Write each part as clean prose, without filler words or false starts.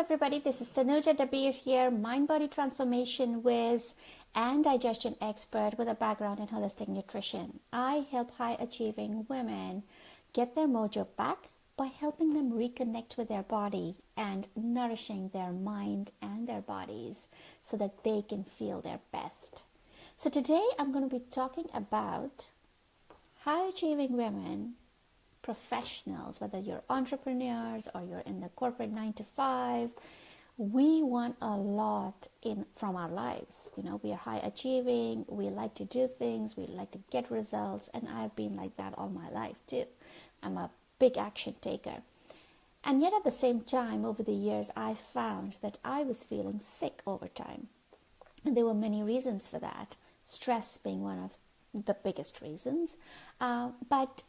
everybody, this is Tanuja Dabir here, mind body transformation whiz and digestion expert with a background in holistic nutrition. I help high achieving women get their mojo back by helping them reconnect with their body and nourishing their mind and their bodies so that they can feel their best. So today I'm going to be talking about high achieving women, professionals, whether you're entrepreneurs or you're in the corporate 9 to 5. We want a lot from our lives. We are high achieving, we like to do things, we like to get results, and I've been like that all my life too. I'm a big action taker. And yet at the same time, over the years, I found that I was feeling sick over time. And there were many reasons for that, stress being one of the biggest reasons. But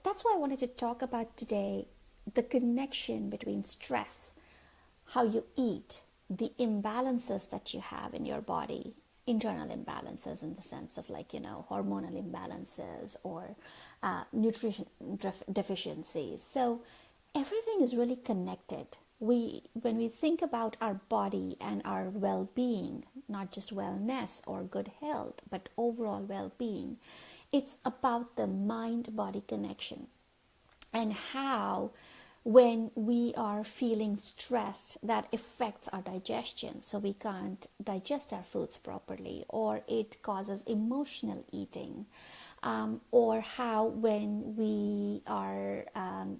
that's why I wanted to talk about today the connection between stress, how you eat, the imbalances that you have in your body, internal imbalances in the sense of hormonal imbalances or nutrition deficiencies. So everything is really connected. When we think about our body and our well-being, not just wellness or good health, but overall well-being, it's about the mind-body connection and how when we are feeling stressed, that affects our digestion. So we can't digest our foods properly, or it causes emotional eating. Or how when we are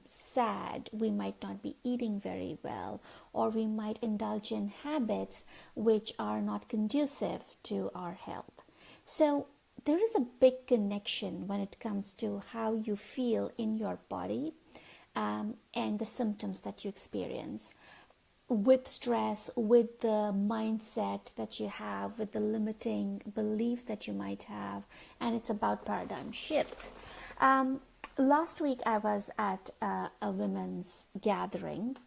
sad, we might not be eating very well, or we might indulge in habits which are not conducive to our health. So there is a big connection when it comes to how you feel in your body and the symptoms that you experience with stress, with the mindset that you have, with the limiting beliefs that you might have, and it's about paradigm shifts. Last week I was at a women's gathering,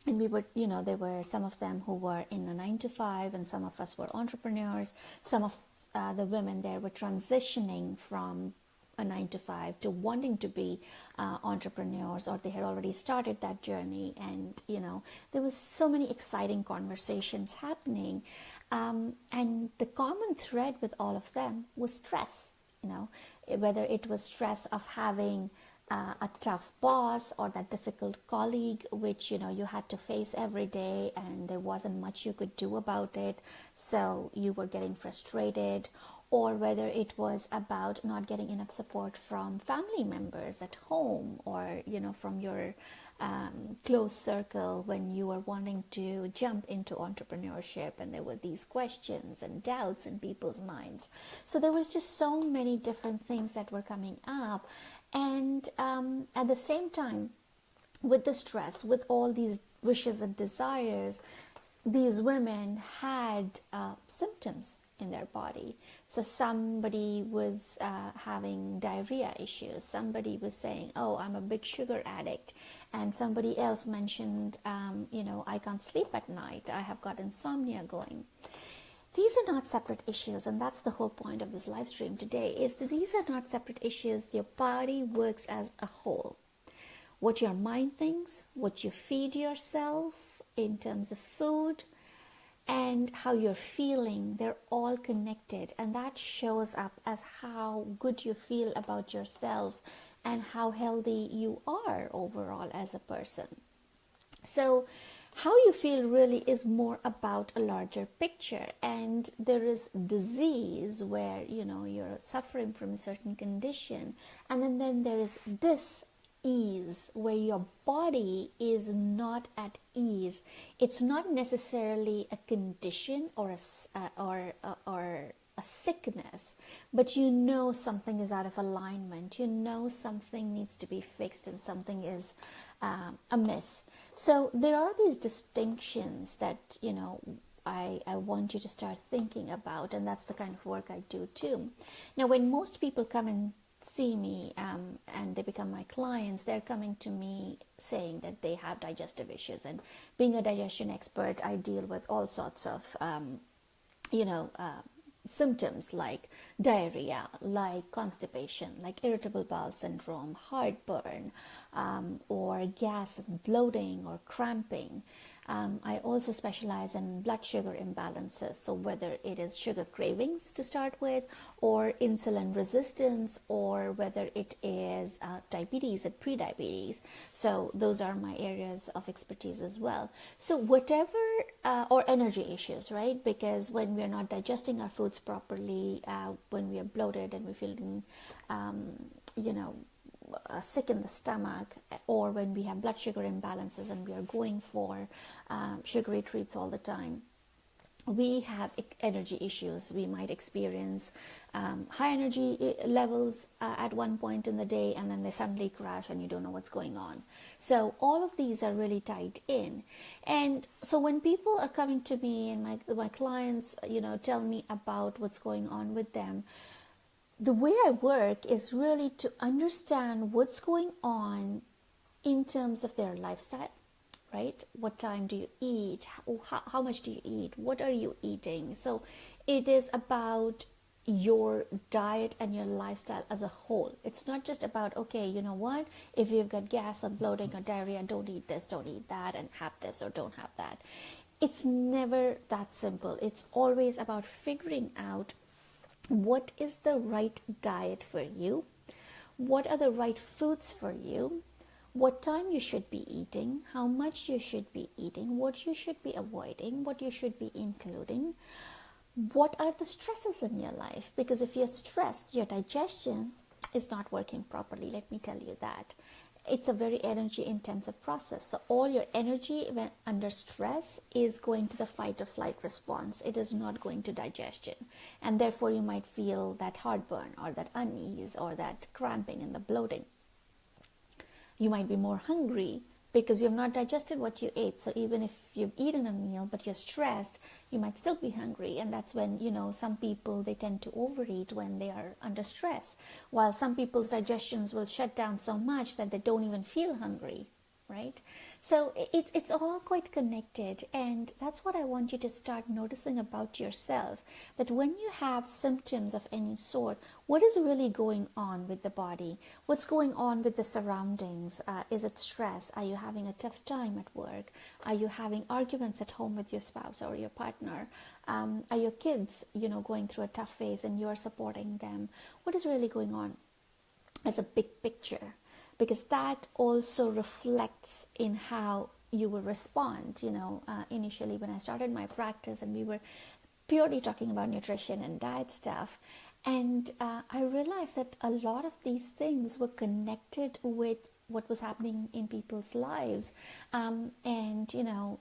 and we were, there were some of them who were in a 9 to 5, and some of us were entrepreneurs. Some of the women there were transitioning from a 9 to 5 to wanting to be entrepreneurs, or they had already started that journey. And there was so many exciting conversations happening, and the common thread with all of them was stress. Whether it was stress of having a tough boss, or that difficult colleague which you had to face every day, and there wasn't much you could do about it, so you were getting frustrated. Or whether it was about not getting enough support from family members at home, or from your close circle when you were wanting to jump into entrepreneurship, and there were these questions and doubts in people's minds. So there was just so many different things that were coming up. And at the same time, with the stress, with all these wishes and desires, these women had symptoms in their body. So somebody was having diarrhea issues. Somebody was saying, oh, I'm a big sugar addict. And somebody else mentioned, I can't sleep at night. I have got insomnia going. These are not separate issues, and that's the whole point of this live stream today, is that these are not separate issues. Your body works as a whole. What your mind thinks, what you feed yourself in terms of food, and how you're feeling, they're all connected, and that shows up as how good you feel about yourself and how healthy you are overall as a person. So how you feel really is more about a larger picture, and there is disease where you're suffering from a certain condition, and then there is dis-ease where your body is not at ease. It's not necessarily a condition or a sickness, but something is out of alignment. Something needs to be fixed, and something is amiss. So there are these distinctions that I want you to start thinking about, and that's the kind of work I do too. Now, when most people come and see me and they become my clients, they're coming to me saying that they have digestive issues. And being a digestion expert, I deal with all sorts of symptoms like diarrhea, like constipation, like irritable bowel syndrome, heartburn, or gas and bloating or cramping. I also specialize in blood sugar imbalances. So whether it is sugar cravings to start with, or insulin resistance, or whether it is diabetes and pre-diabetes. So those are my areas of expertise as well. So whatever, or energy issues, right? Because when we're not digesting our foods properly, when we are bloated and we're feeling, you know, sick in the stomach, or when we have blood sugar imbalances and we are going for sugary treats all the time, we have energy issues. We might experience high energy levels at one point in the day, and then they suddenly crash and you don't know what's going on. So all of these are really tied in. And so when people are coming to me and my clients, tell me about what's going on with them, the way I work is really to understand what's going on in terms of their lifestyle, right? What time do you eat? How much do you eat? What are you eating? So it is about your diet and your lifestyle as a whole. It's not just about, okay, you know what? If you've got gas or bloating or diarrhea, don't eat this, don't eat that, and have this or don't have that. It's never that simple. It's always about figuring out what is the right diet for you, what are the right foods for you, what time you should be eating, how much you should be eating, what you should be avoiding, what you should be including, what are the stresses in your life. Because if you're stressed, your digestion is not working properly, let me tell you that. It's a very energy intensive process. So all your energy when under stress is going to the fight or flight response. It is not going to digestion. And therefore you might feel that heartburn or that unease or that cramping and the bloating. You might be more hungry because you've not digested what you ate. So even if you've eaten a meal but you're stressed, you might still be hungry. And that's when, some people, they tend to overeat when they are under stress, while some people's digestions will shut down so much that they don't even feel hungry, right? So it's all quite connected, and that's what I want you to start noticing about yourself, that when you have symptoms of any sort, what is really going on with the body? What's going on with the surroundings? Is it stress? Are you having a tough time at work? Are you having arguments at home with your spouse or your partner? Are your kids, going through a tough phase and you're supporting them? What is really going on as a big picture? Because that also reflects in how you will respond. Initially when I started my practice and we were purely talking about nutrition and diet stuff, and I realized that a lot of these things were connected with what was happening in people's lives. And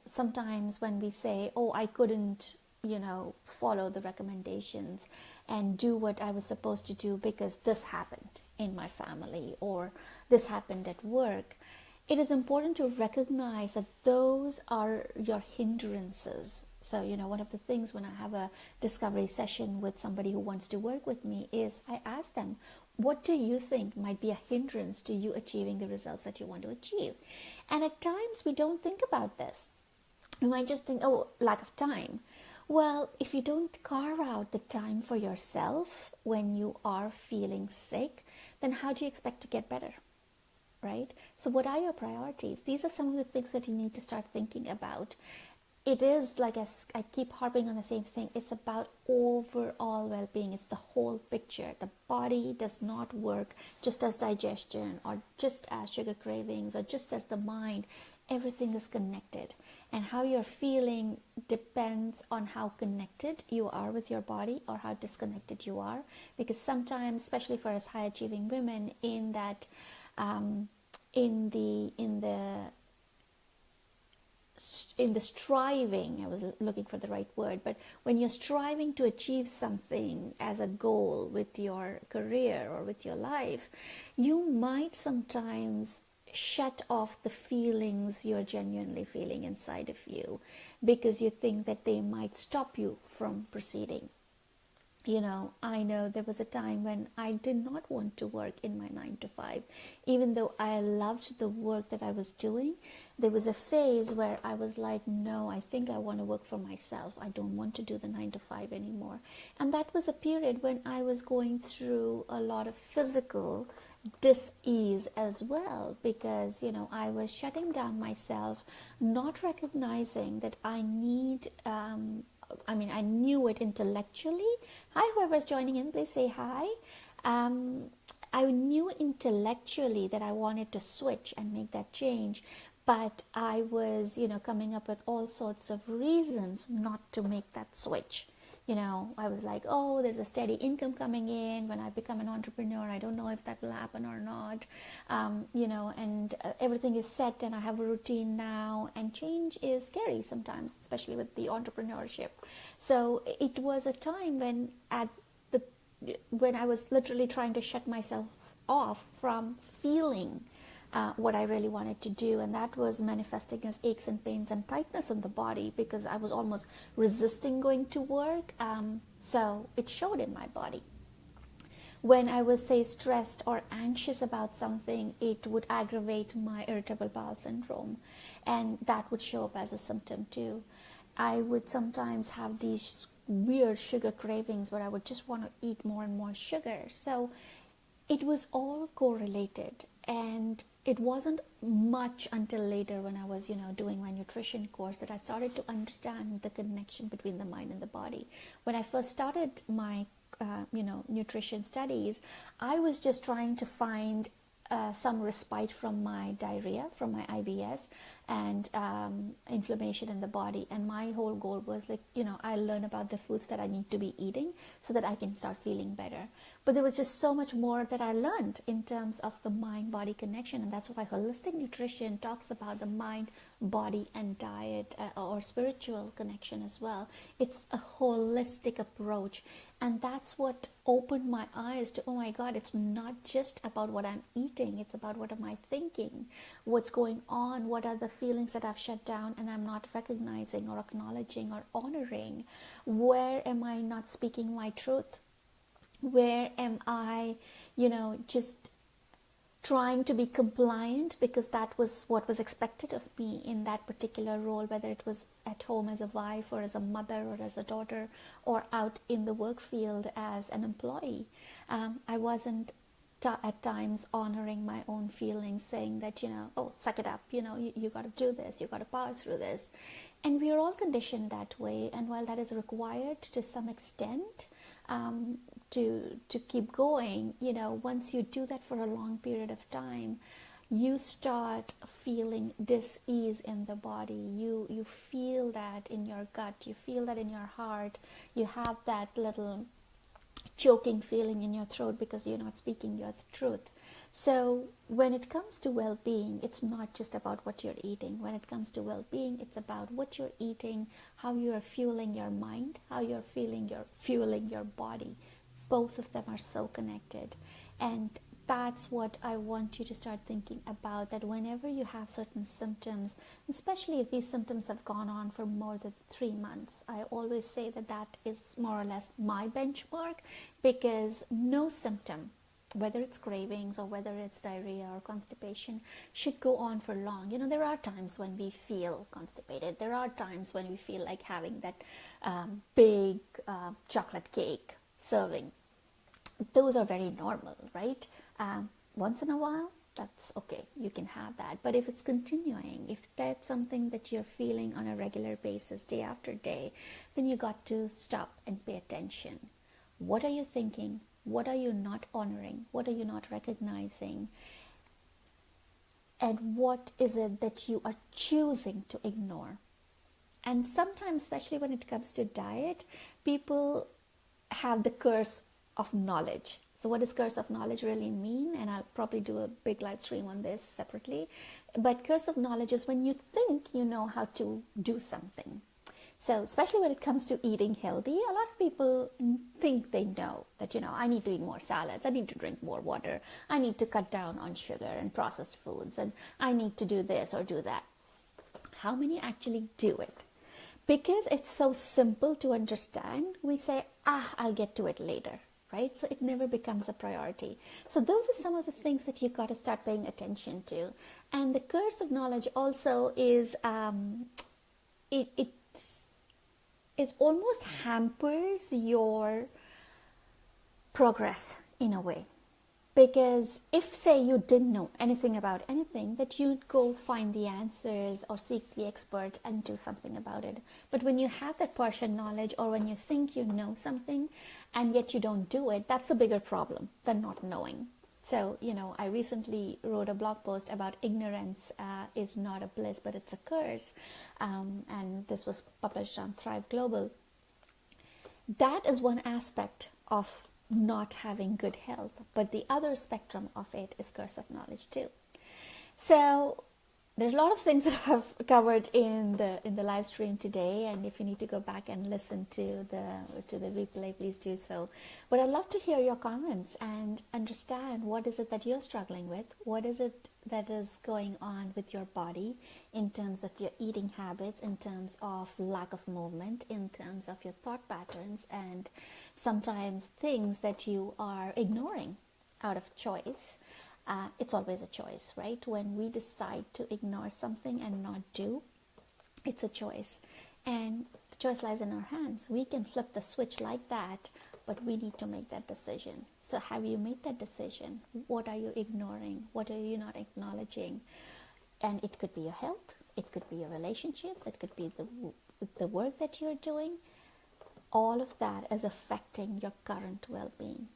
sometimes when we say, oh, I couldn't follow the recommendations and do what I was supposed to do because this happened in my family or this happened at work, it is important to recognize that those are your hindrances. So, one of the things when I have a discovery session with somebody who wants to work with me is I ask them, what do you think might be a hindrance to you achieving the results that you want to achieve? And at times we don't think about this. You might just think, oh, lack of time. Well, if you don't carve out the time for yourself when you are feeling sick, then how do you expect to get better, right? So what are your priorities? These are some of the things that you need to start thinking about. It is, like I keep harping on the same thing, it's about overall well-being. It's the whole picture. The body does not work just as digestion or just as sugar cravings or just as the mind. Everything is connected, and how you're feeling depends on how connected you are with your body or how disconnected you are. Because sometimes, especially for us high achieving women, in that in the striving, I was looking for the right word, but when you're striving to achieve something as a goal with your career or with your life, you might sometimes shut off the feelings you're genuinely feeling inside of you because you think that they might stop you from proceeding. I know there was a time when I did not want to work in my 9 to 5, even though I loved the work that I was doing. There was a phase where I was like, no, I think I want to work for myself. I don't want to do the 9 to 5 anymore. And that was a period when I was going through a lot of physical dis-ease as well, because I was shutting down myself, not recognizing that I knew it intellectually. Hi, whoever's joining in, please say hi. I knew intellectually that I wanted to switch and make that change, but I was, coming up with all sorts of reasons not to make that switch. I was like, oh, there's a steady income coming in. When I become an entrepreneur, I don't know if that will happen or not. And everything is set and I have a routine now, and change is scary sometimes, especially with the entrepreneurship. So it was a time when I was literally trying to shut myself off from feeling what I really wanted to do, and that was manifesting as aches and pains and tightness in the body, because I was almost resisting going to work. So it showed in my body. When I was, say, stressed or anxious about something, it would aggravate my irritable bowel syndrome, and that would show up as a symptom too. I would sometimes have these weird sugar cravings where I would just want to eat more and more sugar. So it was all correlated, and it wasn't much until later when I was, doing my nutrition course, that I started to understand the connection between the mind and the body. When I first started my, nutrition studies, I was just trying to find some respite from my diarrhea, from my IBS, and inflammation in the body. And my whole goal was like, I learn about the foods that I need to be eating so that I can start feeling better. But there was just so much more that I learned in terms of the mind-body connection. And that's why holistic nutrition talks about the mind, body, and diet, or spiritual connection as well. It's a holistic approach. And that's what opened my eyes to, oh my God, it's not just about what I'm eating. It's about what am I thinking, what's going on, what are the feelings that I've shut down and I'm not recognizing or acknowledging or honoring. Where am I not speaking my truth? Where am I, just trying to be compliant because that was what was expected of me in that particular role, whether it was at home as a wife or as a mother or as a daughter or out in the work field as an employee. I wasn't at times honoring my own feelings, saying that, oh, suck it up, you got to do this, you got to power through this. And we are all conditioned that way. And while that is required to some extent, to keep going, once you do that for a long period of time, you start feeling dis-ease in the body. You feel that in your gut, you feel that in your heart, you have that little choking feeling in your throat because you're not speaking your truth. So when it comes to well-being, it's not just about what you're eating. When it comes to well-being, it's about what you're eating, how you're fueling your mind, how you're fueling your body. Both of them are so connected. And that's what I want you to start thinking about, that whenever you have certain symptoms, especially if these symptoms have gone on for more than 3 months, I always say that that is more or less my benchmark, because no symptom, whether it's cravings or whether it's diarrhea or constipation, should go on for long. There are times when we feel constipated. There are times when we feel like having that big chocolate cake serving. Those are very normal, right? Once in a while, that's okay. You can have that. But if it's continuing, if that's something that you're feeling on a regular basis, day after day, then you got to stop and pay attention. What are you thinking? What are you not honoring? What are you not recognizing? And what is it that you are choosing to ignore? And sometimes, especially when it comes to diet, people have the curse of knowledge. So what does curse of knowledge really mean? And I'll probably do a big live stream on this separately. But curse of knowledge is when you think you know how to do something. So especially when it comes to eating healthy, a lot of people think they know that, I need to eat more salads, I need to drink more water, I need to cut down on sugar and processed foods, and I need to do this or do that. How many actually do it? because it's so simple to understand, we say, I'll get to it later, right? So it never becomes a priority. So those are some of the things that you got to start paying attention to. And the curse of knowledge also is, it almost hampers your progress in a way. Because if, say, you didn't know anything about anything, that you'd go find the answers or seek the expert and do something about it. But when you have that partial knowledge, or when you think you know something and yet you don't do it, that's a bigger problem than not knowing. So, I recently wrote a blog post about ignorance is not a bliss, but it's a curse. And this was published on Thrive Global. That is one aspect of not having good health, but the other spectrum of it is curse of knowledge too. So there's a lot of things that I've covered in the live stream today, and if you need to go back and listen to the replay, please do so. But I'd love to hear your comments and understand, what is it that you're struggling with? What is it that is going on with your body in terms of your eating habits, in terms of lack of movement, in terms of your thought patterns, and sometimes things that you are ignoring out of choice. It's always a choice, right? When we decide to ignore something and not do, it's a choice. And the choice lies in our hands. We can flip the switch like that, but we need to make that decision. So have you made that decision? What are you ignoring? What are you not acknowledging? And it could be your health. It could be your relationships. It could be the work that you're doing. All of that is affecting your current well-being.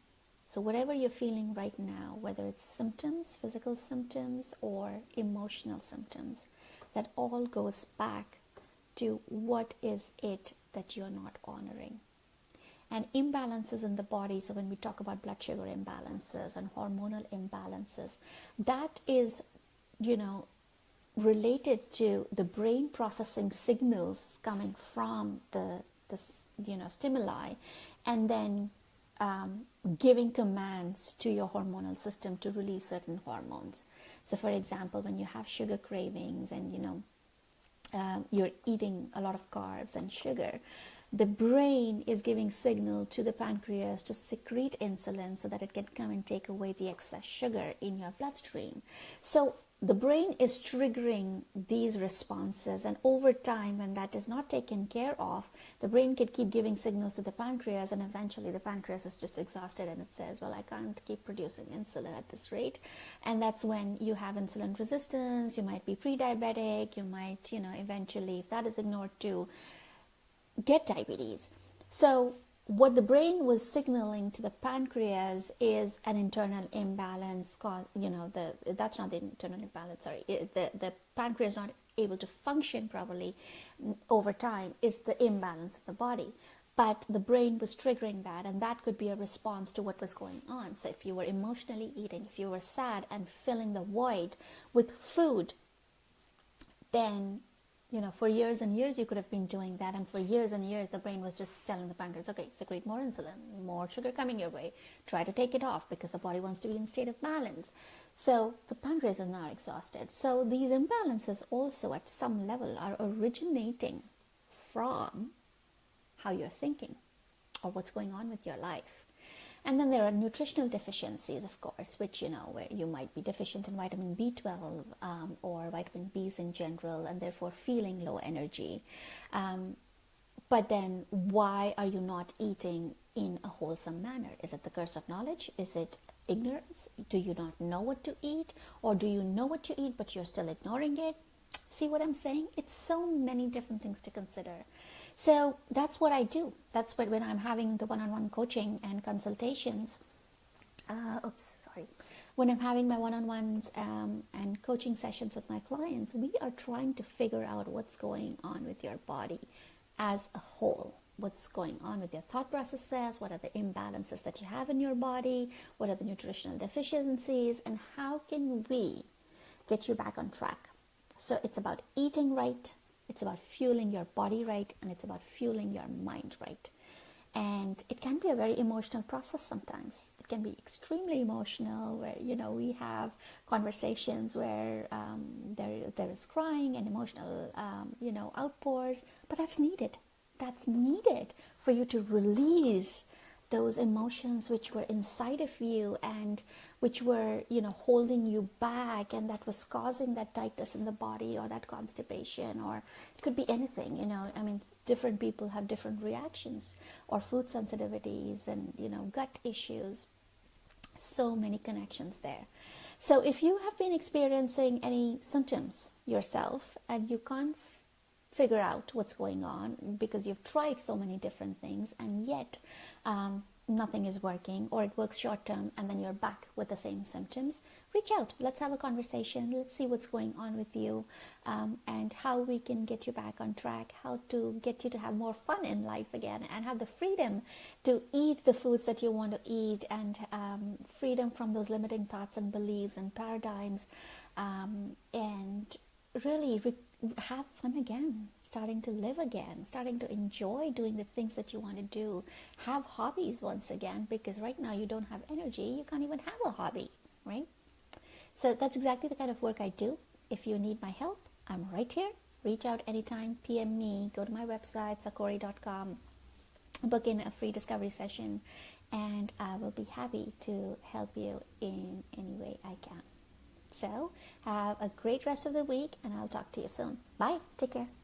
So whatever you're feeling right now, whether it's symptoms, physical symptoms, or emotional symptoms, that all goes back to what is it that you're not honoring. And imbalances in the body, so when we talk about blood sugar imbalances and hormonal imbalances, that is, related to the brain processing signals coming from the stimuli, and then giving commands to your hormonal system to release certain hormones. So for example, when you have sugar cravings and you're eating a lot of carbs and sugar, the brain is giving signal to the pancreas to secrete insulin so that it can come and take away the excess sugar in your bloodstream. So the brain is triggering these responses, and over time, when that is not taken care of, the brain can keep giving signals to the pancreas, and eventually the pancreas is just exhausted and it says, well, I can't keep producing insulin at this rate. And that's when you have insulin resistance. You might be pre-diabetic. You might, eventually, if that is ignored too, get diabetes. So what the brain was signaling to the pancreas is an internal imbalance. That's not the internal imbalance. Sorry, the pancreas not able to function properly over time is the imbalance of the body. But the brain was triggering that, and that could be a response to what was going on. So if you were emotionally eating, if you were sad and filling the void with food, then for years and years you could have been doing that, and for years and years the brain was just telling the pancreas, okay, secrete more insulin, more sugar coming your way, try to take it off, because the body wants to be in a state of balance. So the pancreas is now exhausted. So these imbalances also at some level are originating from how you're thinking or what's going on with your life. And then there are nutritional deficiencies, of course, which, where you might be deficient in vitamin B12 or vitamin Bs in general, and therefore feeling low energy. But then why are you not eating in a wholesome manner? Is it the curse of knowledge? Is it ignorance? Do you not know what to eat? Or do you know what to eat, but you're still ignoring it? See what I'm saying? It's so many different things to consider. So that's what I do. That's what, when I'm having the one-on-one coaching and consultations, when I'm having my one-on-ones and coaching sessions with my clients, we are trying to figure out what's going on with your body as a whole. What's going on with your thought processes? What are the imbalances that you have in your body? What are the nutritional deficiencies? And how can we get you back on track? So it's about eating right, it's about fueling your body right, and it's about fueling your mind right. And it can be a very emotional process sometimes. It can be extremely emotional, where we have conversations where there is crying and emotional outpours, but that's needed. That's needed for you to release those emotions which were inside of you and which were holding you back, and that was causing that tightness in the body or that constipation, or it could be anything. Different people have different reactions, or food sensitivities, and gut issues. So many connections there. So if you have been experiencing any symptoms yourself and you can't figure out what's going on because you've tried so many different things and yet nothing is working, or it works short term and then you're back with the same symptoms, reach out. Let's have a conversation. Let's see what's going on with you, and how we can get you back on track, how to get you to have more fun in life again and have the freedom to eat the foods that you want to eat, and freedom from those limiting thoughts and beliefs and paradigms, and really have fun again, starting to live again, starting to enjoy doing the things that you want to do, have hobbies once again, because right now you don't have energy, you can't even have a hobby, right? So that's exactly the kind of work I do. If you need my help, I'm right here. Reach out anytime, PM me, go to my website, sakori.com, book in a free discovery session, and I will be happy to help you in any way I can. So have a great rest of the week, and I'll talk to you soon. Bye. Take care.